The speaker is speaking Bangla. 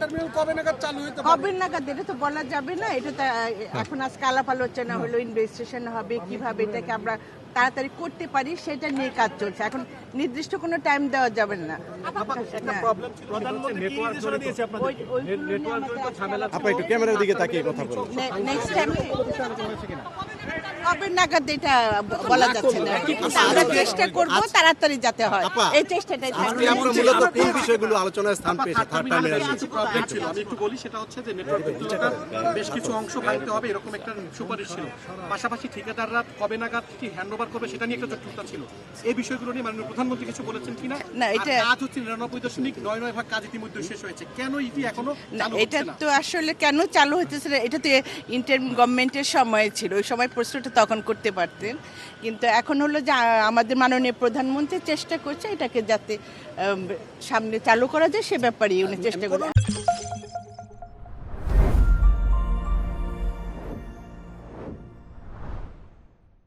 টার্মিনাল কবে নাগাদ চালু হতে পারে? কবে নাগাদ এটা তো বলা যাবে না। এটা তো এখন আজকে আলাপ আলোচনা হলো, ইনভেস্টিগেশন হবে, কিভাবে এটাকে আমরা তাড়াতাড়ি করতে পারি সেটা নিয়ে কাজ চলছে। এখন নির্দিষ্ট কোনো টাইম দেওয়া যাবে না। আপা একটু ক্যামেরার দিকে তাকিয়ে কথা বলুন। নেক্সট টাইম কবে নাগাদ এটা বলা যাচ্ছে না, কিন্তু আমরা চেষ্টা করব তাড়াতাড়ি যাতে হয়, এই চেষ্টাটাই থাকবে। আমরা মূলত কোন বিষয়গুলো আলোচনায় স্থান পেয়েছে থার্ড টার্মিনাল? কিছু প্রবলেম ছিল, আমি একটু বলি, সেটা হচ্ছে যে নেটওয়ার্ক বেশ কিছু অংশ ভাঙতে হবে এরকম একটা সুপারিশ ছিল। পাশাপাশি ঠিকাদাররা কবে নাগাদ কি হ্যান্ডওভার করবে সেটা নিয়ে একটা জটিলতা ছিল। এই বিষয়গুলো নিয়ে মাননীয় প্রধানমন্ত্রী কিছু বলেছেন কিনা? না, এটা কাজ হচ্ছে 99.99% কাজ ইতিমধ্যে শেষ হয়েছে, কেন এটি এখনো চালু এটা হচ্ছে না? তো আসলে কেন চালু হতেছে না, এটা তো ইন্টারিম গভর্নমেন্টের সময় ছিল, ওই সময় প্রশ্নটা তখন করতে পারতেন। কিন্তু এখন হলো যে আমাদের মাননীয় প্রধানমন্ত্রী চেষ্টা করছে এটাকে যাতে সামনে চালু করা যায়, সে ব্যাপারে উনি চেষ্টা করছেন।